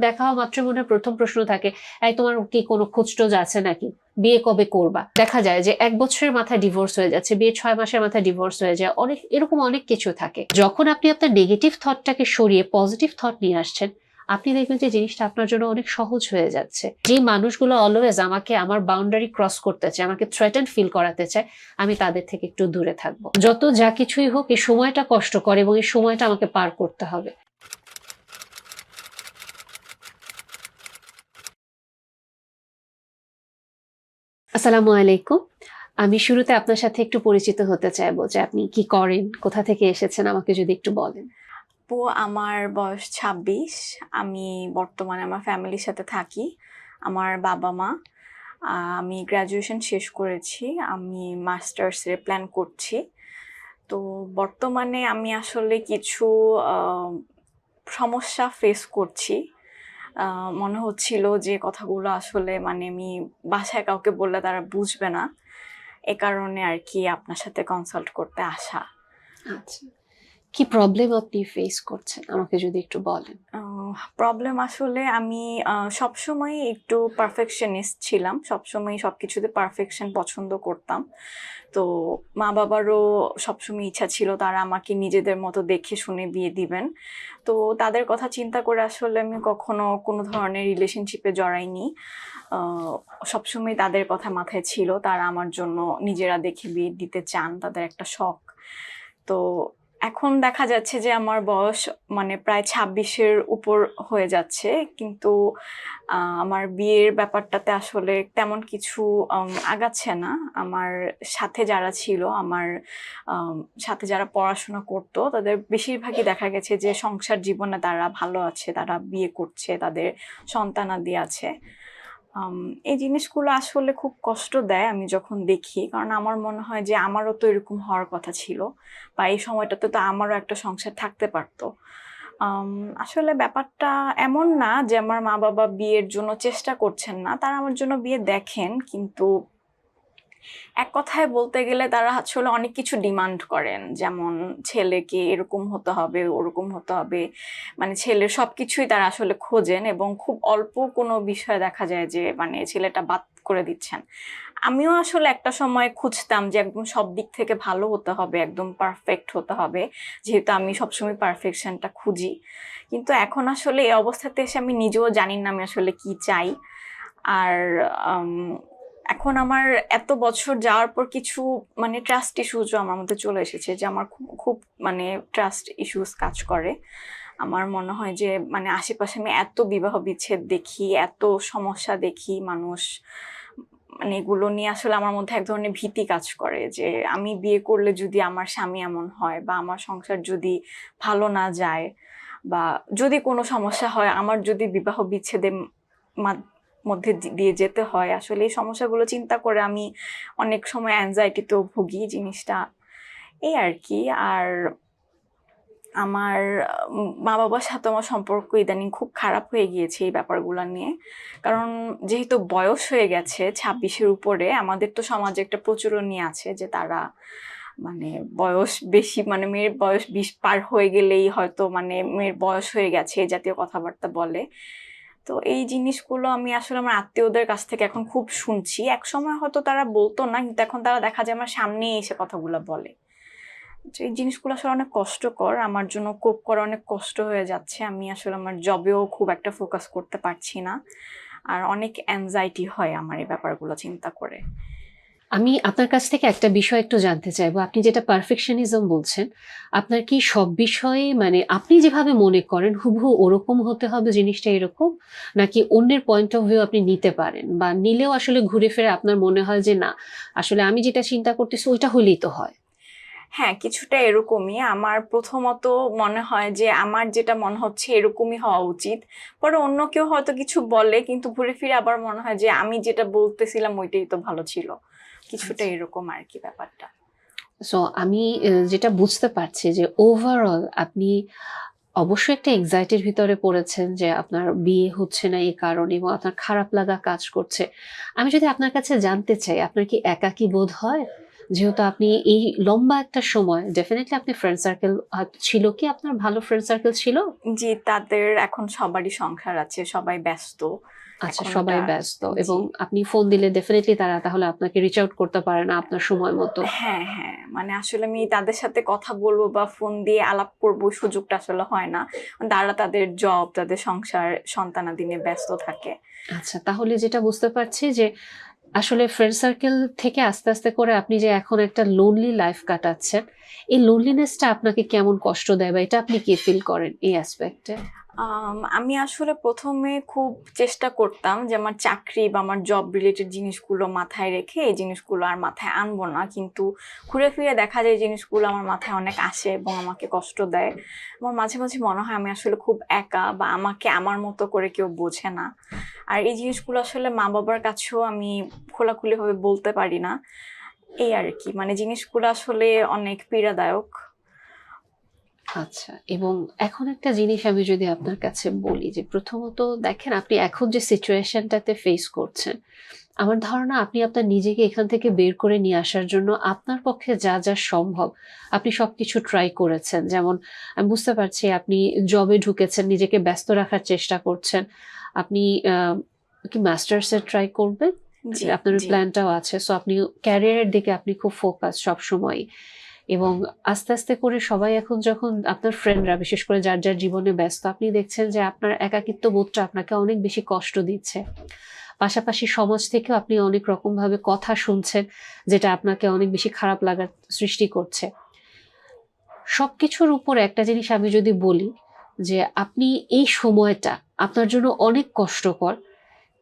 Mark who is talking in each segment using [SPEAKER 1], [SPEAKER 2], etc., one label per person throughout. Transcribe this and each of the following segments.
[SPEAKER 1] দেখা হওয়া মাত্র মনে প্রথম প্রশ্ন থাকে, এই তোমার কি কোনো খোঁজটোজ আছে নাকি, বিয়ে কবে করবা। দেখা যায় যে 1 বছরের মাথায় ডিভোর্স হয়ে যাচ্ছে, বিয়ে 6 মাসের মাথায় ডিভোর্স হয়ে যায়, এরকম অনেক কিছু থাকে। যখন আপনি আপনার নেগেটিভ থটটাকে সরিয়ে পজিটিভ থট নিয়ে আসছেন, আপনি দেখবেন যে জিনিসটা আপনার জন্য অনেক সহজ হয়ে যাচ্ছে। যে মানুষগুলো অলওয়েজ আমাকে আমার বাউন্ডারি ক্রস করতে চায়, আমাকে থ্রেটেন ফিল করাতে চায়, আমি তাদের থেকে একটু দূরে থাকবো। যত যা কিছুই হোক, এই সময়টা কষ্টকর এবং এই সময়টা আমাকে পার করতে হবে। আসসালামু আলাইকুম। আমি শুরুতে আপনার সাথে একটু পরিচিত হতে চাইবো, যে আপনি কি করেন, কোথা থেকে এসেছেন, আমাকে যদি একটু বলেন।
[SPEAKER 2] আপু, আমার বয়স 26। আমি বর্তমানে আমার ফ্যামিলির সাথে থাকি। আমার বাবা মা। আমি গ্র্যাজুয়েশন শেষ করেছি, আমি মাস্টার্সের প্ল্যান করছি। তো বর্তমানে আমি আসলে কিছু সমস্যা ফেস করছি। মনে হচ্ছিল যে কথাগুলো আসলে মানে আমি বাসায় কাউকে বললে তারা বুঝবে না, এ কারণে আর কি আপনার সাথে কনসাল্ট করতে আসা।
[SPEAKER 1] আচ্ছা, কি প্রবলেম আপনি ফেস করছেন, আমাকে যদি একটু বলেন।
[SPEAKER 2] প্রবলেম আসলে আমি সবসময় একটু পারফেকশনিস্ট ছিলাম, সবসময় সবকিছুতে পারফেকশন পছন্দ করতাম। তো মা বাবারও সবসময় ইচ্ছা ছিল তারা আমাকে নিজেদের মতো দেখে শুনে বিয়ে দিবেন। তো তাদের কথা চিন্তা করে আসলে আমি কখনো কোনো ধরনের রিলেশনশিপে জড়াইনি। সবসময় তাদের কথা মাথায় ছিল, তারা আমার জন্য নিজেরা দেখে বিয়ে দিতে চান, তাদের একটা শখ। তো এখন দেখা যাচ্ছে যে আমার বয়স মানে প্রায় 26-এর উপর হয়ে যাচ্ছে, কিন্তু আমার বিয়ের ব্যাপারটাতে আসলে তেমন কিছু আগাচ্ছে না। আমার সাথে যারা ছিল, আমার সাথে যারা পড়াশোনা করতো, তাদের বেশিরভাগই দেখা গেছে যে সংসার জীবনে তারা ভালো আছে, তারা বিয়ে করছে, তাদের সন্তানাদি আছে। এই জিনিসগুলো আসলে খুব কষ্ট দেয় আমি যখন দেখি, কারণ আমার মনে হয় যে আমারও তো এরকম হওয়ার কথা ছিল, বা এই সময়টাতে তো আমারও একটা সংসার থাকতে পারতো। আসলে ব্যাপারটা এমন না যে আমার মা বাবা বিয়ের জন্য চেষ্টা করছেন না, তারা আমার জন্য বিয়ে দেখেন, কিন্তু এক কথায় বলতে গেলে তারা আসলে অনেক কিছু ডিমান্ড করেন, যেমন ছেলেকে এরকম হতে হবে, ওরকম হতে হবে, মানে ছেলের সবকিছুই তারা আসলে খোঁজেন, এবং খুব অল্প কোনো বিষয় দেখা যায় যে মানে ছেলেটা বাদ করে দিচ্ছেন। আমিও আসলে একটা সময় খুঁজতাম যে একদম সব দিক থেকে ভালো হতে হবে, একদম পারফেক্ট হতে হবে, যেহেতু আমি সবসময় পারফেকশনটা খুঁজি। কিন্তু এখন আসলে এই অবস্থাতে এসে আমি নিজেও জানি না আমি আসলে কি চাই। আর এখন আমার এত বছর যাওয়ার পর কিছু মানে ট্রাস্ট ইস্যুজও আমার মধ্যে চলে এসেছে, যে আমার খুব খুব মানে ট্রাস্ট ইস্যুস কাজ করে। আমার মনে হয় যে মানে আশেপাশে আমি এত বিবাহ বিচ্ছেদ দেখি, এত সমস্যা দেখি, মানুষ মানে এগুলো নিয়ে আসলে আমার মধ্যে এক ধরনের ভীতি কাজ করে, যে আমি বিয়ে করলে যদি আমার স্বামী এমন হয়, বা আমার সংসার যদি ভালো না যায়, বা যদি কোনো সমস্যা হয়, আমার যদি বিবাহ বিচ্ছেদের মধ্যে দিয়ে যেতে হয়, আসলে এই সমস্যাগুলো চিন্তা করে আমি অনেক সময় অ্যাংজাইটিতেও ভুগি জিনিসটা, এই আর কি। আর আমার মা বাবার সাথে আমার সম্পর্ক ইদানিং খুব খারাপ হয়ে গিয়েছে এই ব্যাপারগুলো নিয়ে, কারণ যেহেতু বয়স হয়ে গেছে 26-এর উপরে, আমাদের তো সমাজে একটা প্রচলনই আছে যে তারা মানে বয়স বেশি, মানে মেয়ের বয়স 20 পার হয়ে গেলেই হয়তো মানে মেয়ের বয়স হয়ে গেছে, এই জাতীয় কথাবার্তা বলে। তো এই জিনিসগুলো আমি আসলে আমার আত্মীয়দের কাছ থেকে এখন খুব শুনছি, এক সময় হয়তো তারা বলতো না, কিন্তু এখন তারা দেখা যায় আমার সামনেই এসে কথাগুলো বলে। তো এই জিনিসগুলো আসলে অনেক কষ্টকর, আমার জন্য কোপ করা অনেক কষ্ট হয়ে যাচ্ছে। আমি আসলে আমার জবেও খুব একটা ফোকাস করতে পারছি না, আর অনেক অ্যাংজাইটি হয় আমার এই ব্যাপারগুলো চিন্তা করে।
[SPEAKER 1] আমি আপনার কাছ থেকে একটা বিষয় একটু জানতে চাইবো, আপনি যেটা পারফেকশনিজম বলছেন, আপনার কি সব বিষয়ে মানে আপনি যেভাবে মনে করেন হুবহু ওরকম হতে হবে, জিনিসটা এরকম, নাকি অন্যের পয়েন্ট অফ ভিউ আপনি নিতে পারেন, বা নিলেও আসলে ঘুরে ফিরে আপনার মনে হয় যে না, আসলে আমি যেটা চিন্তা করতেছি ওইটা হলেই তো হয়?
[SPEAKER 2] হ্যাঁ, কিছুটা এরকমই। আমার প্রথমত মনে হয় যে আমার যেটা মনে হচ্ছে এরকমই হওয়া উচিত, পরে অন্য কেউ হয়তো কিছু বলে, কিন্তু ঘুরে ফিরে আবার মনে হয় যে আমি যেটা বলতেছিলাম ওইটাই তো ভালো ছিল। কিছুটা
[SPEAKER 1] আচ্ছা।
[SPEAKER 2] এরকম আর কি ব্যাপারটা।
[SPEAKER 1] সো আমি যেটা বুঝতে পারছি যে ওভারঅল আপনি অবশ্যই একটা এক্সাইটির ভিতরে পড়েছেন, যে আপনার বিয়ে হচ্ছে না এই কারণে, এবং আপনার খারাপ লাগা কাজ করছে। আমি যদি আপনার কাছে জানতে চাই, আপনার কি একাকী বোধ হয়, যেহেতু আপনি এই লম্বা একটা সময় ডেফিনেটলি আপনি ফ্রেন্ড সার্কেল ছিল কি আপনার ভালো ফ্রেন্ড সার্কেল ছিল?
[SPEAKER 2] জি, তাদের এখন সবারই সংসার আছে, সবাই ব্যস্ত।
[SPEAKER 1] আচ্ছা,
[SPEAKER 2] এখন
[SPEAKER 1] সবাই
[SPEAKER 2] ওটা
[SPEAKER 1] ব্যস্ত এবং
[SPEAKER 2] জি।
[SPEAKER 1] আপনি ফোন দিলে ডেফিনেটলি তারা তাহলে আপনাকে রিচ আউট করতে পারে না আপনার সময় মতো।
[SPEAKER 2] হ্যাঁ, হ্যাঁ। মানে আসলে আমি তাদের সাথে কথা বলবো বা ফোন দিয়ে আলাপ করবো সুযোগটা আসলে হয় না। তারা তাদের জব, তাদের সংসার, সন্তানাদি নিয়ে ব্যস্ত থাকে।
[SPEAKER 1] আচ্ছা, তাহলে যেটা বুঝতে পারছি যে আসলে ফ্রেন্ড সার্কেল থেকে আস্তে আস্তে করে আপনি যে এখন একটা লোনলি লাইফ কাটাচ্ছেন, এই লোনলিনেসটা আপনাকে কেমন কষ্ট দেয় বা এটা আপনি কি ফিল করেন এই অ্যাসপেক্টে?
[SPEAKER 2] আমি আসলে ১ম এ খুব চেষ্টা করতাম যে আমার চাকরি বা আমার জব রিলেটেড জিনিসগুলো মাথায় রেখে এই জিনিসগুলো আর মাথায় আনবো না। কিন্তু ঘুরে ফিরে দেখা যায় এই জিনিসগুলো আমার মাথায় অনেক আসে এবং আমাকে কষ্ট দেয়। আমার মাঝে, মাঝে মনে হয় আমি আসলে খুব একা বা আমাকে আমার মতো করে কেউ বোঝে না। আর এই জিনিসগুলো আসলে মা-বাবার কাছেও আমি খোলাখুলিভাবে বলতে পারি না। এই আরকি। মানে জিনিসগুলো আসলে অনেক পীড়াদায়ক।
[SPEAKER 1] আচ্ছা, এবং এখন একটা জিনিস আমি যদি আপনার কাছে বলি যে প্রথমত দেখেন আপনি এখন যে সিচুয়েশনটাতে ফেস করছেন, আমার ধারণা আপনি আপনার নিজেকে এখান থেকে বের করে নিয়ে আসার জন্য আপনার পক্ষে যা যা সম্ভব আপনি সবকিছু ট্রাই করেছেন। যেমন আমি বুঝতে পারছি আপনি জবে ঢুকেছেন, নিজেকে ব্যস্ত রাখার চেষ্টা করছেন। আপনি কি মাস্টার্স এর ট্রাই করবেন?
[SPEAKER 2] জি,
[SPEAKER 1] আপনার
[SPEAKER 2] জি।
[SPEAKER 1] প্ল্যানটাও আছে। সো আপনি ক্যারিয়ারের দিকে আপনি খুব ফোকাস সবসময়ই। এবং আস্তে আস্তে করে সবাই এখন যখন আপনার ফ্রেন্ডরা বিশেষ করে যার যার জীবনে ব্যস্ত, আপনি দেখছেন যে আপনার একাকিত্ব বোধটা আপনাকে অনেক বেশি কষ্ট দিচ্ছে। পাশাপাশি সমাজ থেকেও আপনি অনেক রকম ভাবে কথা শুনছেন, যেটা আপনাকে অনেক বেশি খারাপ লাগার সৃষ্টি করছে। সবকিছুর উপরে একটা জিনিস আমি যদি বলি যে আপনি এই সময়টা আপনার জন্য অনেক কষ্টকর,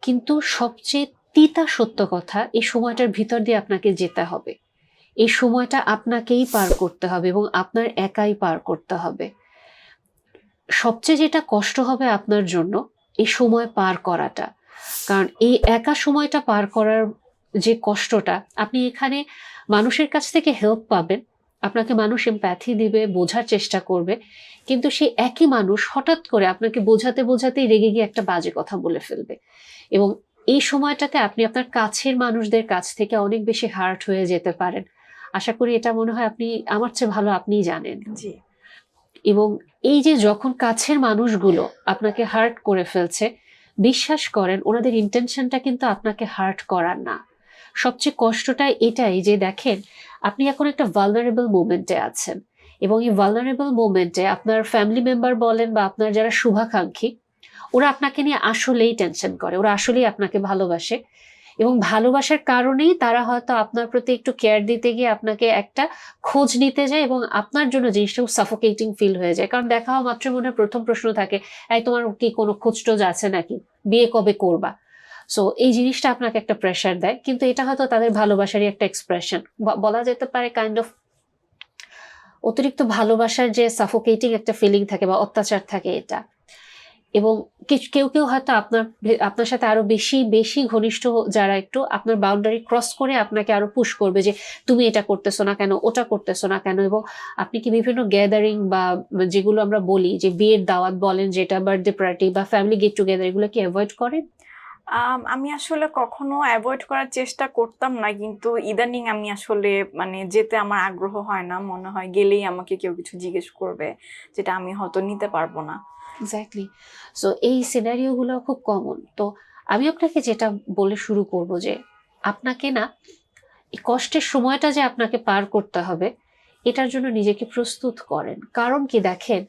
[SPEAKER 1] কিন্তু সবচেয়ে তিতা সত্য কথা, এই সময়টার ভিতর দিয়ে আপনাকে যেতে হবে। এই সময়টা আপনাকেই পার করতে হবে এবং আপনার একাই পার করতে হবে। সবচেয়ে যেটা কষ্ট হবে আপনার জন্য এই সময় পার করাটা। কারণ এই একা সময়টা পার করার যে কষ্টটা, আপনি এখানে মানুষের কাছ থেকে হেল্প পাবেন। আপনাকে মানুষ এমপ্যাথি দিবে, বোঝার চেষ্টা করবে। কিন্তু সেই একই মানুষ হঠাৎ করে আপনাকে বোঝাতে বোঝাতেই রেগে গিয়ে একটা বাজে কথা বলে ফেলবে। এবং এই সময়টাতে আপনি আপনার কাছের মানুষদের কাছ থেকে অনেক বেশি হার্ট হয়ে যেতে পারেন। আশা করি এটা মনে হয় আপনি আমার চেয়ে ভালো আপনিই জানেন।
[SPEAKER 2] জি।
[SPEAKER 1] এবং এই যে যখন কাছের মানুষগুলো আপনাকে হার্ট করে ফেলছে, বিশ্বাস করেন ওনাদের ইন্টেনশনটা কিন্তু আপনাকে হার্ট করার না। সবচেয়ে কষ্টটা এটাই যে দেখেন আপনি এখন একটা ভালনারেবল মোমেন্টে আছেন এবং এই ভালনারেবল মোমেন্টে আপনার ফ্যামিলি মেম্বার বলেন বা আপনার যারা শুভাকাঙ্ক্ষী, ওরা আপনাকে নিয়ে আসলেই টেনশন করে, ওরা আসলেই আপনাকে ভালোবাসে এবং ভালোবাসার কারণেই তারা হয়তো আপনার প্রতি একটু কেয়ার দিতে গিয়ে আপনাকে একটা খোঁজ নিতে যায় এবং আপনার জন্য জিনিসটা খুব সাফোকেটিং ফিল হয়ে যায়। কারণ দেখা হওয়া মাত্র মনে হয় প্রথম প্রশ্ন থাকে, এই তোমার কি কোনো খোঁজ টোজ আছে নাকি, বিয়ে কবে করবা? সো এই জিনিসটা আপনাকে একটা প্রেশার দেয়, কিন্তু এটা হয়তো তাদের ভালোবাসারই একটা এক্সপ্রেশন, বলা যেতে পারে কাইন্ড অফ অতিরিক্ত ভালোবাসার যে সাফোকেটিং একটা ফিলিং থাকে বা অত্যাচার থাকে এটা। এবং কেউ কেউ হয়তো আপনার সাথে আরো বেশি বেশি ঘনিষ্ঠ যারা একটু আপনার বাউন্ডারি ক্রস করে আপনাকে আরো পুশ করবে যে তুমি এটা করতেছো না কেন, ওটা করতেছো না কেন। এবং আপনি কি বিভিন্ন গ্যাদারিং বা যেগুলো আমরা বলি যে বিয়ের দাওয়াত বলেন, যেটা বার্থডে পার্টি বা ফ্যামিলি গেট টুগেদার, এগুলো কি অ্যাভয়েড করেন?
[SPEAKER 2] আমি আসলে কখনো এভয়েড করার চেষ্টা করতাম না। কিন্তু ইদানিং আমি আসলে মানে যেতে আমার আগ্রহ হয় না। মনে হয় গেলেই আমাকে কেউ কিছু জিজ্ঞেস করবে, যেটা আমি হয়তো নিতে পারবো না।
[SPEAKER 1] এক্স্যাক্টলি। সো এই সিনারিও গুলো খুব কমন। তো আমি আপনাকে যেটা বলে শুরু করব যে আপনাকে না এই কষ্টের সময়টা যে আপনাকে পার করতে হবে, এটার জন্য নিজেকে প্রস্তুত করেন। কারণ কি দেখেন,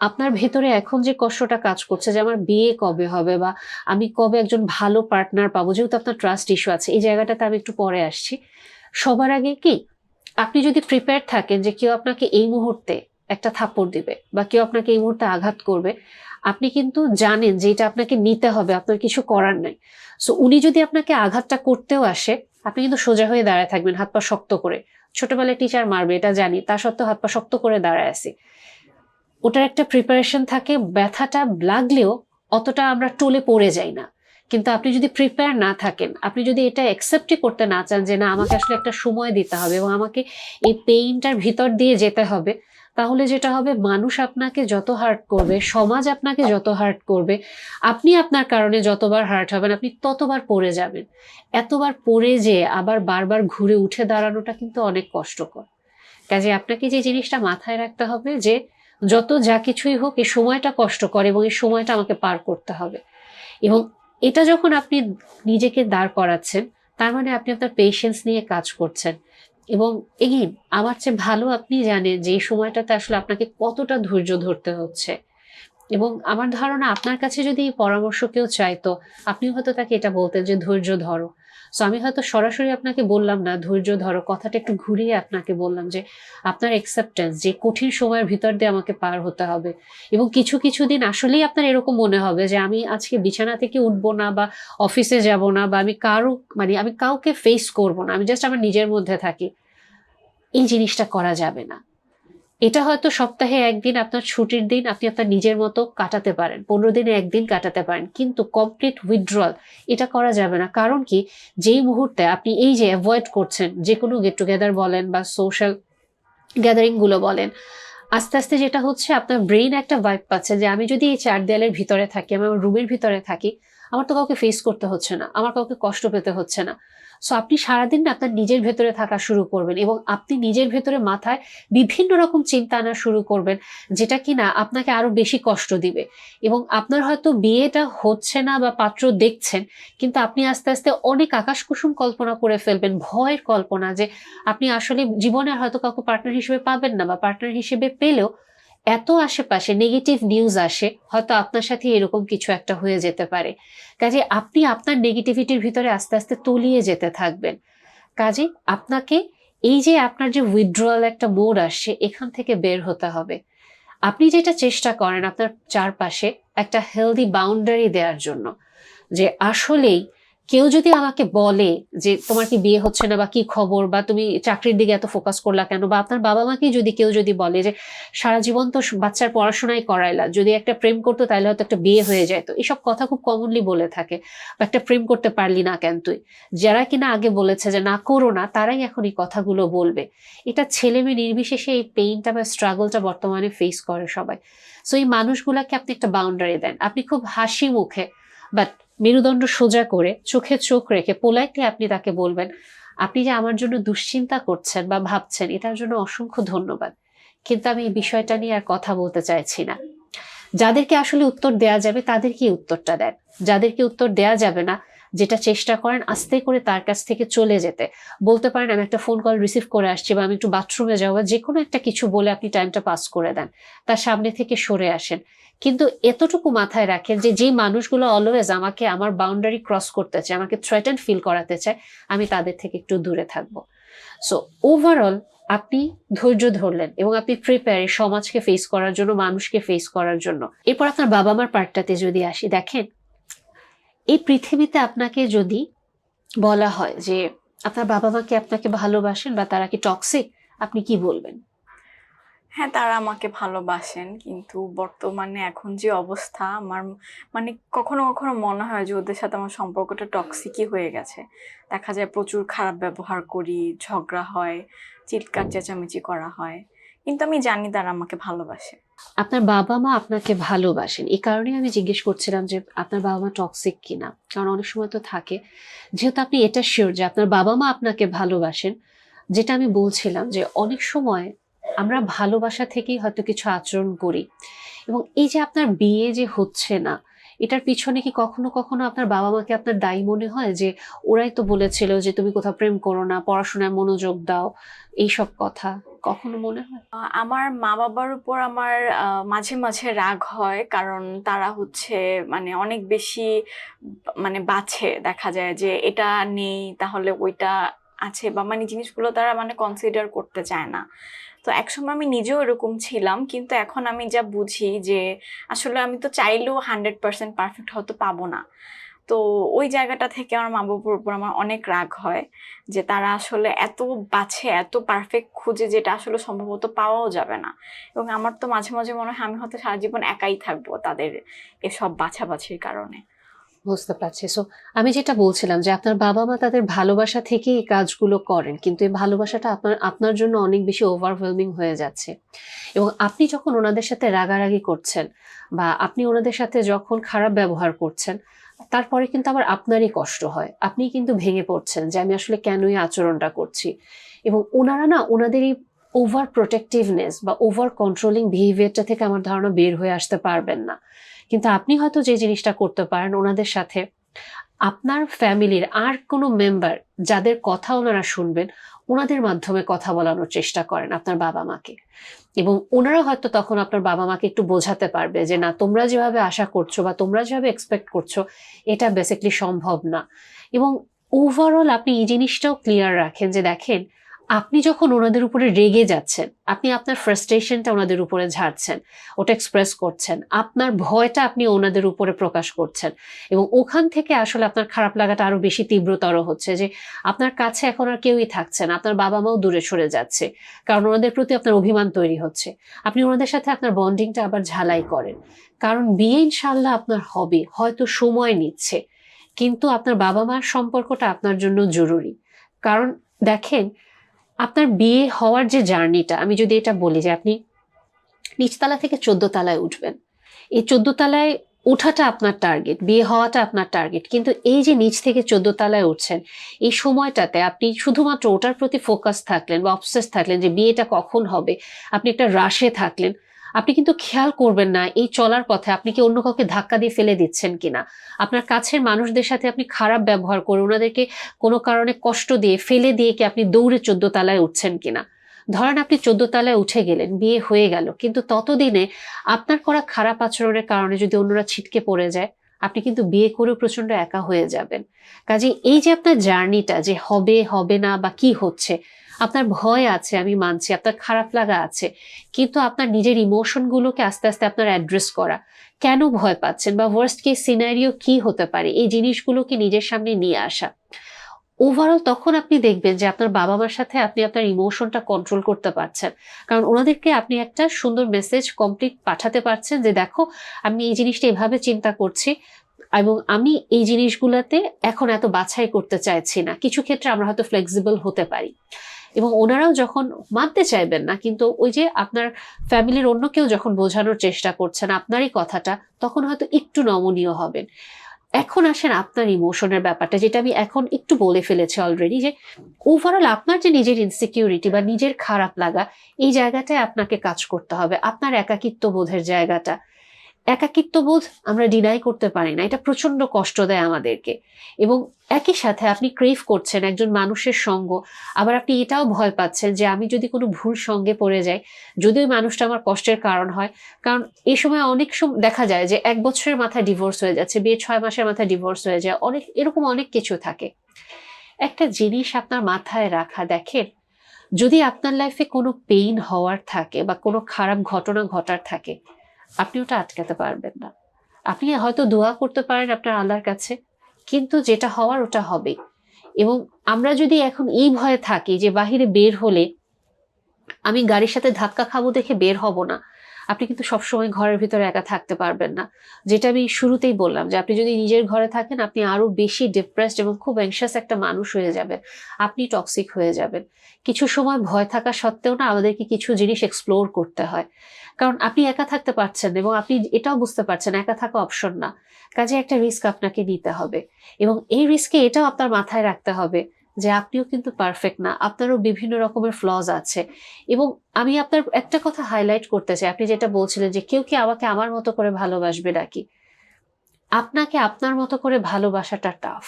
[SPEAKER 1] আপনার ভেতরে এখন যে কষ্টটা কাজ করছে যে আমার বিয়ে কবে হবে বা আমি কবে একজন ভালো পার্টনার পাবো, যেহেতু আপনার ট্রাস্ট ইস্যু আছে, এই জায়গাটাতে আমি একটু পরে আসছি। সবার আগে কি আপনি যদি প্রিপেয়ার থাকেন যে কেউ আপনাকে এই মুহূর্তে একটা থাপ্পড় দিবে বা কেউ আপনাকে এই মুহূর্তে আঘাত করবে, আপনি কিন্তু জানেন যে এটা আপনাকে নিতে হবে, আপনার কিছু করার নাই। সো উনি যদি আপনাকে আঘাতটা করতেও আসে, আপনি কিন্তু সোজা হয়ে দাঁড়ায় থাকবেন হাত পা শক্ত করে। ছোটবেলায় টিচার মারবে এটা জানি, তা সত্ত্বেও হাত পা শক্ত করে দাঁড়ায় আছি। ওটার একটা প্রিপারেশন থাকে, ব্যথাটা লাগলেও অতটা আমরা টলে পড়ে যাই না। কিন্তু আপনি যদি প্রিপেয়ার না থাকেন, আপনি যদি এটা অ্যাকসেপ্টই করতে না চান যে না আমাকে আসলে একটা সময় দিতে হবে এবং আমাকে এই পেইনটার ভিতর দিয়ে যেতে হবে, তাহলে যেটা হবে, মানুষ আপনাকে যত হার্ট করবে, সমাজ আপনাকে যত হার্ট করবে, আপনি আপনার কারণে যতবার হার্ট হবেন, আপনি ততবার পড়ে যাবেন। এতবার পড়ে যেয়ে আবার বারবার ঘুরে উঠে দাঁড়ানোটা কিন্তু অনেক কষ্টকর। কাজে আপনাকে যে জিনিসটা মাথায় রাখতে হবে যে যত যা কিছুই হোক, এই সময়টা কষ্টকর এবং এই সময়টা আমাকে পার করতে হবে। এবং এটা যখন আপনি নিজেকে দাঁড় করাচ্ছেন, তার মানে আপনি আপনার পেশেন্স নিয়ে কাজ করছেন। এবং এগেইন, আমার চেয়ে ভালো আপনি জানেন যে এই সময়টাতে আসলে আপনাকে কতটা ধৈর্য ধরতে হচ্ছে। এবং আমার ধারণা, আপনার কাছে যদি এই পরামর্শ কেউ চাইতো, আপনি হয়তো তাকে এটা বলতেন যে ধৈর্য ধরো। সো আমি হয়তো সরাসরি আপনাকে বললাম না ধৈর্য ধরো, কথাটা একটু ঘুরিয়ে আপনাকে বললাম যে আপনার অ্যাকসেপ্টেন্স, যে কঠিন সময়ের ভিতর দিয়ে আমাকে পার হতে হবে। এবং কিছু কিছু দিন আসলেই আপনার এরকম মনে হবে যে আমি আজকে বিছানা থেকে উঠবো না, বা অফিসে যাব না, বা আমি কাউকে ফেস করব না, আমি জাস্ট আমার নিজের মধ্যে থাকি। এই জিনিসটা করা যাবে না। এটা হয়তো সপ্তাহে একদিন আপনার ছুটির দিন, আপনি আপনার নিজের মতো কাটাতে পারেন, 15 দিনে একদিন কাটাতে পারেন, কিন্তু কমপ্লিট উইথড্রল এটা করা যাবে না। কারণ কি, যেই মুহূর্তে আপনি এই যে অ্যাভয়েড করছেন যে কোনো গেট টুগেদার বলেন বা সোশ্যাল গ্যাদারিং গুলো বলেন, আস্তে আস্তে যেটা হচ্ছে, আপনার ব্রেইন একটা ভাইব পাচ্ছে যে আমি যদি এই 4 দেয়ালের ভিতরে থাকি, আমি আমার রুমের ভিতরে থাকি, আমার তো কাউকে ফেস করতে হচ্ছে না, আমার কাউকে কষ্ট পেতে হচ্ছে না। সো আপনি সারাদিন না আপনার নিজের ভেতরে থাকা শুরু করবেন, এবং আপনি নিজের ভেতরে মাথায় বিভিন্ন রকম চিন্তা আনা শুরু করবেন, যেটা কিনা আপনাকে আরো বেশি কষ্ট দিবে। এবং আপনার হয়তো বিয়েটা হচ্ছে না বা পাত্র দেখছেন, কিন্তু আপনি আস্তে আস্তে অনেক আকাশকুসুম কল্পনা করে ফেলবেন, ভয়ের কল্পনা, যে আপনি আসলে জীবনে হয়তো কাউকে পার্টনার হিসেবে পাবেন না, বা পার্টনার হিসেবে পেলেও এত আশেপাশে নেগেটিভ নিউজ আসে, হয়তো আপনার সাথে এরকম কিছু একটা হয়ে যেতে পারে। কাজে আপনি আপনার নেগেটিভিটির ভিতরে আস্তে আস্তে তলিয়ে যেতে থাকবেন। কাজে আপনাকে এই যে আপনার যে উইথড্রয়াল একটা মোড আসছে, এখান থেকে বের হতে হবে। আপনি যেটা চেষ্টা করেন আপনার চারপাশে একটা হেলদি বাউন্ডারি দেওয়ার জন্য, যে আসলেই কেউ যদি আমাকে বলে যে তোমার কি বিয়ে হচ্ছে না, বা কি খবর, বা তুমি চাকরির দিকে এত ফোকাস করলা কেন, বা আপনার বাবা মাকে যদি কেউ বলে যে সারা জীবন তো বাচ্চার পড়াশোনাই করাইলা, যদি একটা প্রেম করতো তাহলে হয়তো একটা বিয়ে হয়ে যেত, এসব কথা খুব কমনলি বলে থাকে। বা একটা প্রেম করতে পারলি না কেন তুই, যারা কিনা আগে বলেছে যে না করো না, তারাই এখন এই কথাগুলো বলবে। এটা ছেলে মেয়ে নির্বিশেষে এই পেইনটা বা স্ট্রাগলটা বর্তমানে ফেস করে সবাই। সো এই মানুষগুলাকে আপনি একটা বাউন্ডারি দেন, আপনি খুব হাসি মুখে বাট মেরুদণ্ড সোজা করে চোখে চোখ রেখে পোলাইটলি আপনি তাকে বলবেন, আপনি যে আমার জন্য দুশ্চিন্তা করছেন বা ভাবছেন, এটার জন্য অসংখ্য ধন্যবাদ, কিন্তু আমি এই বিষয়টা নিয়ে আর কথা বলতে চাইছি না। যাদেরকে আসলে উত্তর দেয়া যাবে তাদেরকে উত্তরটা দেন, যাদেরকে উত্তর দেয়া যাবে না, যেটা চেষ্টা করেন আস্তে করে তার কাছ থেকে চলে যেতে। বলতে পারেন আমি একটা ফোন কল রিসিভ করে আসছি, বা আমি একটু বাথরুমে যাবো, যে কোনো একটা কিছু বলে আপনি টাইমটা পাস করে দেন, তার সামনে থেকে সরে আসেন। কিন্তু এতটুকু মাথায় রাখেন যে যে মানুষগুলো অলওয়েজ আমাকে আমার বাউন্ডারি ক্রস করতে চায়, আমাকে থ্রেটেন ফিল করাতে চায়, আমি তাদের থেকে একটু দূরে থাকবো। সো ওভারঅল আপনি ধৈর্য ধরলেন এবং আপনি প্রিপেয়ার সমাজকে ফেস করার জন্য, মানুষকে ফেস করার জন্য। এরপর আপনার বাবা মার পার্টটাতে যদি আসি, দেখেন এই পৃথিবীতে আপনাকে যদি বলা হয় যে আপনার বাবা মা কি আপনাকে ভালোবাসেন বা তারা কি টক্সিক, আপনি কি বলবেন?
[SPEAKER 2] হ্যাঁ, তারা আমাকে ভালোবাসেন, কিন্তু বর্তমানে এখন যে অবস্থা আমার, মানে কখনো কখনো মনে হয় যে ওদের সাথে আমার সম্পর্কটা টক্সিকই হয়ে গেছে। দেখা যায় প্রচুর খারাপ ব্যবহার করি, ঝগড়া হয়, চিৎকার চেঁচামেচি করা হয়, কিন্তু আমি জানি তারা আমাকে ভালোবাসে।
[SPEAKER 1] আপনার বাবা মা আপনাকে ভালোবাসেন, এই কারণেই আমি জিজ্ঞেস করছিলাম যে আপনার বাবা মা টক্সিক কিনা। কারণ অনেক সময় তো থাকে, যেহেতু আপনি এটা শিওর যে আপনার বাবা মা আপনাকে ভালোবাসেন, যেটা আমি বলছিলাম যে অনেক সময় আমরা ভালোবাসা থেকেই হয়তো কিছু আচরণ করি। এবং এই যে আপনার বিয়ে যে হচ্ছে না, এটার পিছনে কি কখনো কখনো আপনার বাবা মাকে আপনার দায়ী মনে হয়, যে ওরাই তো বলেছিল যে তুমি কোথাও প্রেম করো না, পড়াশোনায় মনোযোগ দাও, এইসব কথা কখনো মনে হয়?
[SPEAKER 2] আমার মা বাবার উপর আমার মাঝে মাঝে রাগ হয়, কারণ তারা হচ্ছে মানে অনেক বেশি মানে বাছে, দেখা যায় যে এটা নেই তাহলে ওইটা আছে, বা মানে জিনিসগুলো তারা মানে কনসিডার করতে চায় না। তো একসময় আমি নিজেও এরকম ছিলাম, কিন্তু এখন আমি যা বুঝি যে আসলে আমি তো চাইলেও 100% পারফেক্ট হয়তো পাবো না। তো ওই জায়গাটা থেকে আমার মা বাবার উপর আমার অনেক রাগ হয়, যে তারা আসলে এত বাছে, এত পারফেক্ট খুঁজে, যেটা আসলে সম্ভবত পাওয়াও যাবে না। এবং আমার তো মাঝে মাঝে মনে হয় আমি হয়তো সারা জীবন একাই থাকবো তাদের এসব বাছাবাছির কারণে।
[SPEAKER 1] বুঝতে পারছি। সো আমি যেটা বলছিলাম যে আপনার বাবা-মা তাদের ভালোবাসা থেকেই এই কাজগুলো করেন। কিন্তু এই ভালোবাসাটা আপনার আপনার জন্য অনেক বেশি ওভারওয়েলমিং হয়ে যাচ্ছে। এবং আপনি যখন ওনাদের সাথে রাগারাগি করছেন বা আপনি ওনাদের সাথে যখন খারাপ ব্যবহার করছেন, তারপরে কিন্তু আবার আপনারই কষ্ট হয়। আপনি কিন্তু ভেঙে পড়ছেন যে আমি আসলে কেন এই আচরণটা করছি। এবং ওনারা না ওনাদের এই ওভার প্রোটেক্টিভনেস বা ওভার কন্ট্রোলিং বিহেভিয়ারটা থেকে আমার ধারণা বের হয়ে আসতে পারবেন না। কিন্তু আপনি হয়তো যে জিনিসটা করতে পারেন ওনাদের সাথে আপনার ফ্যামিলির আর কোনো মেম্বার যাদের কথা ওনারা শুনবেন ওনাদের মাধ্যমে কথা বলানোর চেষ্টা করেন আপনার বাবা মাকে। এবং ওনারা হয়তো তখন আপনার বাবা মাকে একটু বোঝাতে পারবে যে না তোমরা যেভাবে আশা করছো বা তোমরা যেভাবে এক্সপেক্ট করছো এটা বেসিকলি সম্ভব না। এবং ওভারঅল আপনি এই জিনিসটাও ক্লিয়ার রাখেন যে দেখেন আপনি যখন ওনাদের উপরে রেগে যাচ্ছেন আপনি আপনার ফ্রাস্ট্রেশনটা ওনাদের উপরে ঝাড়ছেন, ওটা এক্সপ্রেস করছেন, আপনার ভয়টা আপনি ওনাদের উপরে প্রকাশ করছেন। এবং ওখান থেকে আসলে আপনার খারাপ লাগাটা আরো বেশি তীব্রতর হচ্ছে যে আপনার কাছে এখন আর কেউই থাকছে না, আপনার বাবা মাও দূরে সরে যাচ্ছে কারণ ওনাদের প্রতি আপনার অভিমান তৈরি হচ্ছে। আপনি ওনাদের সাথে আপনার বন্ডিংটা আবার ঝালাই করেন কারণ বিয়ে ইনশাল্লাহ আপনার হবে, হয়তো সময় নিচ্ছে, কিন্তু আপনার বাবা মার সম্পর্কটা আপনার জন্য জরুরি। কারণ দেখেন আপনার বিয়ে হওয়ার যে জার্নিটা, আমি যদি এটা বলি যে আপনি নিচতলা থেকে 14 তলায় উঠবেন, এই 14 তলায় ওঠাটা আপনার টার্গেট, বিয়ে হওয়াটা আপনার টার্গেট, কিন্তু এই যে নিচ থেকে 14 তলায় উঠছেন এই সময়টাতে আপনি শুধুমাত্র ওটার প্রতি ফোকাস থাকলেন বা অবসেস থাকলেন যে বিয়েটা কখন হবে, আপনি একটা রাশে থাকলেন, আপনি কিন্তু খেয়াল করবেন না এই চলার পথে আপনি কি অন্য কাউকে ধাক্কা দিয়ে ফেলে দিচ্ছেন কিনা, আপনার কাছের মানুষদের সাথে আপনি খারাপ ব্যবহার করে ওনাদেরকে কোনো কারণে কষ্ট দিয়ে ফেলে দিয়ে কি আপনি দৌড়ে 14 তলায় উঠছেন কিনা। ধরেন আপনি 14 তলায় উঠে গেলেন, বিয়ে হয়ে গেল, কিন্তু ততদিনে আপনার করা খারাপ আচরণের কারণে যদি অন্যরা ছিটকে পড়ে যায় আপনি কিন্তু বিয়ে করেও প্রচন্ড একা হয়ে যাবেন। কাজে এই যে আপনার জার্নিটা যে হবে হবে না বা কি হচ্ছে, আপনার ভয় আছে আমি মানছি, আপনার খারাপ লাগা আছে, কিন্তু আপনার নিজের ইমোশনগুলোকে আস্তে আস্তে আপনার অ্যাড্রেস করা, কেন ভয় পাচ্ছেন বা ওয়ার্স্ট কেস সিনারিও কি হতে পারে এই জিনিসগুলোকে নিজের সামনে নিয়ে আসা, ওভারঅল তখন আপনি দেখবেন যে আপনার বাবা মার সাথে আপনি আপনার ইমোশনটা কন্ট্রোল করতে পারছেন। কারণ ওনাদেরকে আপনি একটা সুন্দর মেসেজ কমপ্লিট পাঠাতে পারছেন যে দেখো আমি এই জিনিসটা এভাবে চিন্তা করছি এবং আমি এই জিনিসগুলোতে এখন এত বাছাই করতে চাইছি না, কিছু ক্ষেত্রে আমরা হয়তো ফ্লেক্সিবল হতে পারি। এবং ওনারাও যখন মানতে চাইবেন না কিন্তু ওই যে আপনার ফ্যামিলির অন্য কেউ যখন বোঝানোর চেষ্টা করছেন আপনারই কথাটা, তখন হয়তো একটু নমনীয় হবেন। এখন আসেন আপনার ইমোশনের ব্যাপারটা, যেটা আমি এখন একটু বলে ফেলেছি অলরেডি, যে ওভারঅল আপনার যে নিজের ইনসিকিউরিটি বা নিজের খারাপ লাগা এই জায়গাটায় আপনাকে কাজ করতে হবে। আপনার একাকিত্ব বোধের জায়গাটা, একাকিত্ব বোধ আমরা ডিনাই করতে পারি না, এটা প্রচন্ড কষ্ট দেয় আমাদেরকে। এবং একই সাথে আপনি ক্রেভ করছেন একজন মানুষের সঙ্গ, আবার আপনি এটাও ভয় পাচ্ছেন যে আমি যদি কোনো ভুল সঙ্গে পড়ে যাই, যদি ওই মানুষটা আমার কষ্টের কারণ হয়। কারণ এই সময় অনেক সময় দেখা যায় যে 1 বছরের মাথায় ডিভোর্স হয়ে যাচ্ছে, বিয়ে 6 মাসের মাথায় ডিভোর্স হয়ে যায়, অনেক এরকম অনেক কিছু থাকে। একটা জিনিস আপনার মাথায় রাখা, দেখেন যদি আপনার লাইফে কোনো পেইন হওয়ার থাকে বা কোনো খারাপ ঘটনা ঘটার থাকে আপনি ওটা আটকাতে পারবেন না। আপনি হয়তো দোয়া করতে পারেন আপনার আল্লাহর কাছে, কিন্তু যেটা হওয়ার ওটা হবে। এবং আমরা যদি এখন এই ভয়ে থাকি যে বাহিরে বের হলে আমি গাড়ির সাথে ধাক্কা খাবো দেখে বের হব না, আপনি কিন্তু সবসময় ঘরের ভিতরে একা থাকতে পারবেন না। যেটা আমি শুরুতেই বললাম যে আপনি যদি নিজের ঘরে থাকেন আপনি আরো বেশি ডিপ্রেসড এবং খুব অ্যাংশাস একটা মানুষ হয়ে যাবেন, আপনি টক্সিক হয়ে যাবেন। কিছু সময় ভয় থাকা সত্ত্বেও না আমাদেরকে কিছু জিনিস এক্সপ্লোর করতে হয়, কারণ আপনি একা থাকতে পারছেন এবং আপনি এটাও বুঝতে পারছেন একা থাকা অপশন না। কাজে একটা রিস্ক আপনাকে নিতে হবে এবং এই রিস্কে এটাও আপনার মাথায় রাখতে হবে যে আপনিও কিন্তু পারফেক্ট না, আপনারও বিভিন্ন রকমের ফ্লজ আছে। এবং আমি আপনার একটা কথা হাইলাইট করতে চাই, আপনি যেটা বলছিলেন যে কেউ কি আমাকে আমার মতো করে ভালোবাসবে নাকি, আপনাকে আপনার মতো করে ভালোবাসাটা টাফ।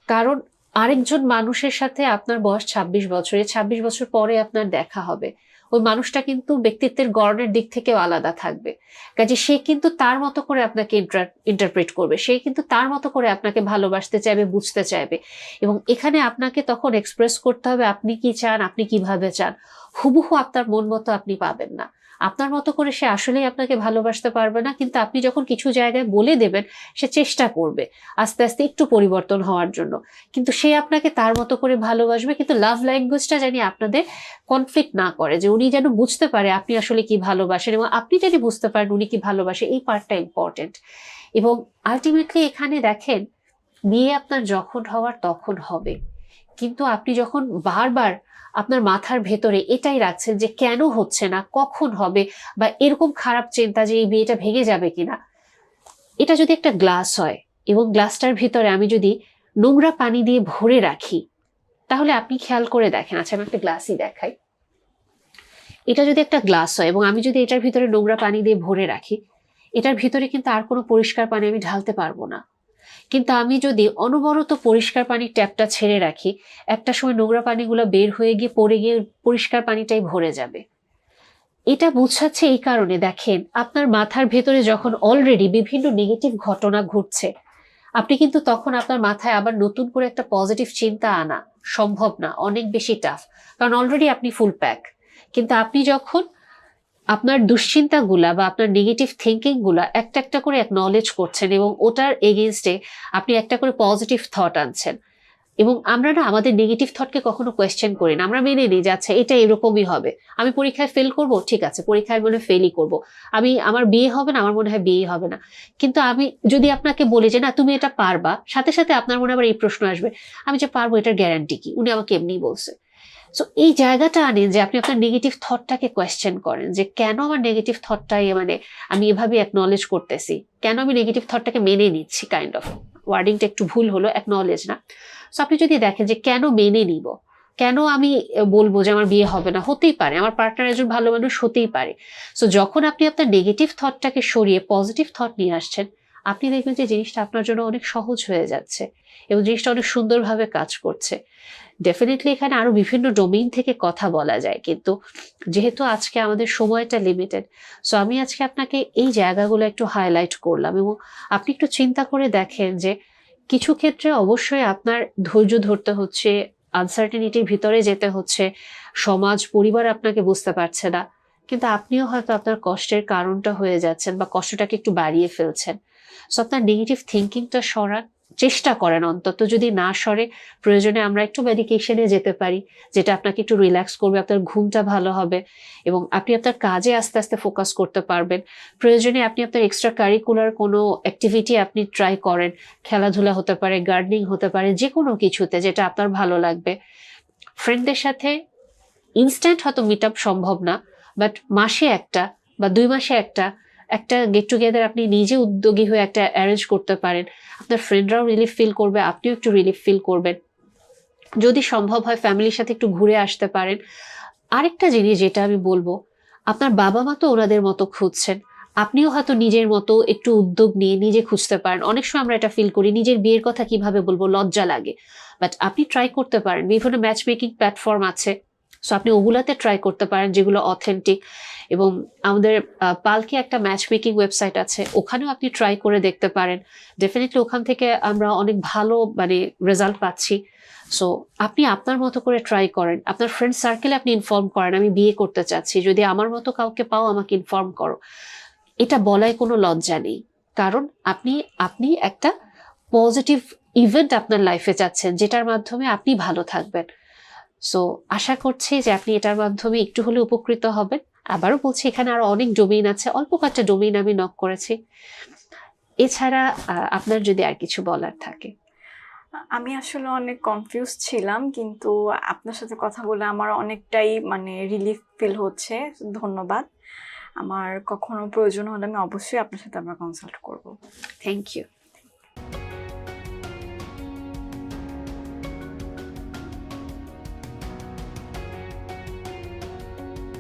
[SPEAKER 1] কারণ আরেকজন মানুষের সাথে আপনার বয়স 26 বছর, এই 26 বছর পরে আপনার দেখা হবে, ওই মানুষটা কিন্তু ব্যক্তিত্বের গড়নের দিক থেকেও আলাদা থাকবে। কাজে সে কিন্তু তার মতো করে আপনাকে ইন্টারপ্রেট করবে, সে কিন্তু তার মতো করে আপনাকে ভালোবাসতে চাইবে, বুঝতে চাইবে। এবং এখানে আপনাকে তখন এক্সপ্রেস করতে হবে আপনি কি চান, আপনি কিভাবে চান। হুবহু আপনার মন মতো আপনি পাবেন না, আপনার মতো করে সে আসলেই আপনাকে ভালোবাসতে পারবে না, কিন্তু আপনি যখন কিছু জায়গায় বলে দেবেন সে চেষ্টা করবে আস্তে আস্তে একটু পরিবর্তন হওয়ার জন্য, কিন্তু সে আপনাকে তার মতো করে ভালোবাসবে। কিন্তু লাভ ল্যাঙ্গুয়েজটা জানি আপনাদের কনফ্লিক্ট না করে, যে উনি যেন বুঝতে পারে আপনি আসলে কি ভালোবাসেন এবং আপনি যদি বুঝতে পারেন উনি কি ভালোবাসে, এই পার্টটা ইম্পর্টেন্ট। এবং আলটিমেটলি এখানে দেখেন, বিয়ে আপনার যখন হওয়ার তখন হবে, কিন্তু আপনি যখন বারবার আপনার মাথার ভেতরে এটাই রাখছেন যে কেন হচ্ছে না, কখন হবে, বা এরকম খারাপ চিন্তা যে এই বিয়েটা ভেঙে যাবে কিনা। এটা যদি একটা গ্লাস হয় এবং গ্লাসটার ভিতরে আমি যদি নোংরা পানি দিয়ে ভরে রাখি, তাহলে আপনি খেয়াল করে দেখেন, আচ্ছা আমি একটা গ্লাসই দেখাই, এটা যদি একটা গ্লাস হয় এবং আমি যদি এটার ভিতরে নোংরা পানি দিয়ে ভরে রাখি, এটার ভিতরে কিন্তু আর কোনো পরিষ্কার পানি আমি ঢালতে পারবো না। কিন্তু আমি যদি অনবরত পরিষ্কার পানির ট্যাপটা ছেড়ে রাখি, একটা সময় নোংরা পানিগুলো বের হয়ে গিয়ে পড়ে গিয়ে পরিষ্কার পানিটাই ভরে যাবে। এটা বোঝাচ্ছে এই কারণে, দেখেন আপনার মাথার ভেতরে যখন অলরেডি বিভিন্ন নেগেটিভ ঘটনা ঘটছে, আপনি কিন্তু তখন আপনার মাথায় আবার নতুন করে একটা পজিটিভ চিন্তা আনা সম্ভব না, অনেক বেশি টাফ, কারণ অলরেডি আপনি ফুল প্যাক। কিন্তু আপনি যখন আপনার দুশ্চিন্তাগুলা বা আপনার নেগেটিভ থিঙ্কিং গুলা একটা একটা করে অ্যাকনলেজ করছেন এবং ওটার এগেনস্টে আপনি একটা করে পজিটিভ থট আনছেন, এবং আমরা না আমাদের নেগেটিভ থটকে কখনো কোয়েশ্চেন করি না, আমরা মেনে নিই যে আচ্ছা এটা এরকমই হবে, আমি পরীক্ষায় ফেল করব, ঠিক আছে পরীক্ষায় মনে ফেলই করব, আমার বিয়ে হবে না, আমার মনে হয় বিয়ে হবে না। কিন্তু আমি যদি আপনাকে বলি যে না তুমি এটা পারবা, সাথে সাথে আপনার মনে আবার এই প্রশ্ন আসবে, আমি যে পারবো এটার গ্যারান্টি কি, উনি আমাকে এমনি বলছে। সো এই জায়গাটা আনেন যে আপনি আপনার নেগেটিভ থটটাকে কোয়েশ্চেন করেন যে কেন আমার নেগেটিভ থটটাই আমি এভাবে অ্যাকনলেজ করতেছি, কেন আমি নেগেটিভ থটটাকে মেনে নিচ্ছি, কাইন্ড অফ ওয়ার্ডিংটা একটু ভুল হলো, অ্যাকনলেজ না। সো আপনি যদি দেখেন যে কেন মেনে নিব, কেন আমি বলবো যে আমার বিয়ে হবে না, হতেই পারে আমার পার্টনার একজন ভালো মানুষ, হতেই পারে। সো যখন আপনি আপনার নেগেটিভ থটটাকে সরিয়ে পজিটিভ থট নিয়ে আসছেন, আপনি দেখবেন যে জিনিসটা আপনার জন্য অনেক সহজ হয়ে যাচ্ছে এবং জিনিসটা অনেক সুন্দরভাবে কাজ করছে। ডেফিনেটলি এখানে আরো বিভিন্ন ডোমেইন থেকে কথা বলা যায়, কিন্তু যেহেতু আজকে আমাদের সময়টা লিমিটেড, সো আমি আজকে আপনাকে এই জায়গাগুলো একটু হাইলাইট করলাম। এবং আপনি একটু চিন্তা করে দেখেন যে কিছু ক্ষেত্রে অবশ্যই আপনার ধৈর্য ধরতে হচ্ছে, আনসার্টেনিটির ভিতরে যেতে হচ্ছে, সমাজ পরিবার আপনাকে বুঝতে পারছে না, কিন্তু আপনিও হয়তো আপনার কষ্টের কারণটা হয়ে যাচ্ছেন বা কষ্টটাকে একটু বাড়িয়ে ফেলছেন। সো আপনার নেগেটিভ থিঙ্কিংটা সরার চেষ্টা করেন, অন্তত যদি না সরে প্রয়োজনে আমরা একটু মেডিকেশনে যেতে পারি, যেটা আপনাকে একটু রিল্যাক্স করবে, আপনার ঘুমটা ভালো হবে এবং আপনি আপনার কাজে আস্তে আস্তে ফোকাস করতে পারবেন। প্রয়োজনে আপনি আপনার এক্সট্রা কারিকুলার কোনো অ্যাক্টিভিটি আপনি ট্রাই করেন, খেলাধুলা হতে পারে, গার্ডেনিং হতে পারে, যে কোনো কিছুতে যেটা আপনার ভালো লাগবে। ফ্রেন্ডদের সাথে ইনস্ট্যান্ট হয়তো মিট আপ সম্ভব না, বাট মাসে একটা বা 2 মাসে একটা একটা গেট টুগেদার আপনি নিজে উদ্যোগী হয়ে একটা অ্যারেঞ্জ করতে পারেন। আপনার ফ্রেন্ডরাও রিলিফ ফিল করবে, আপনিও একটু রিলিফ ফিল করবেন। যদি সম্ভব হয় ফ্যামিলির সাথে একটু ঘুরে আসতে পারেন। আরেকটা জিনিস যেটা আমি বলবো, আপনার বাবা মা তো ওনাদের মতো খুঁজছেন, আপনিও হয়তো নিজের মতো একটু উদ্যোগ নিয়ে নিজে খুঁজতে পারেন। অনেক সময় আমরা এটা ফিল করি, নিজের বিয়ের কথা কিভাবে বলবো, লজ্জা লাগে, বাট আপনি ট্রাই করতে পারেন। বিভিন্ন ম্যাচ মেকিং প্ল্যাটফর্ম আছে, সো আপনি ওগুলাতে ট্রাই করতে পারেন যেগুলো অথেন্টিক। এবং আমাদের পালকে একটা ম্যাচ মেকিং ওয়েবসাইট আছে, ওখানেও আপনি ট্রাই করে দেখতে পারেন। ডেফিনেটলি ওখান থেকে আমরা অনেক ভালো রেজাল্ট পাচ্ছি। সো আপনি আপনার মতো করে ট্রাই করেন, আপনার ফ্রেন্ড সার্কেলে আপনি ইনফর্ম করেন আমি বিয়ে করতে চাচ্ছি, যদি আমার মতো কাউকে পাও আমাকে ইনফর্ম করো। এটা বলায় কোনো লজ্জা নেই, কারণ আপনি আপনি একটা পজিটিভ ইভেন্ট আপনার লাইফে চাচ্ছেন, যেটার মাধ্যমে আপনি ভালো থাকবেন। সো আশা করছি যে আপনি এটার মাধ্যমে একটু হলে উপকৃত হবেন। আবারও বলছি, এখানে আরো অনেক ডোমেইন আছে, অল্প কয়েকটা ডোমেইন আমি নক করেছি। এছাড়া আপনার যদি আর কিছু বলার থাকে।
[SPEAKER 2] আমি আসলে অনেক কনফিউজ ছিলাম, কিন্তু আপনার সাথে কথা বলে আমার অনেকটাই রিলিফ ফিল হচ্ছে। ধন্যবাদ। আমার কখনো প্রয়োজন হলে আমি অবশ্যই আপনার সাথে আবার কনসাল্ট করব।
[SPEAKER 1] Thank you.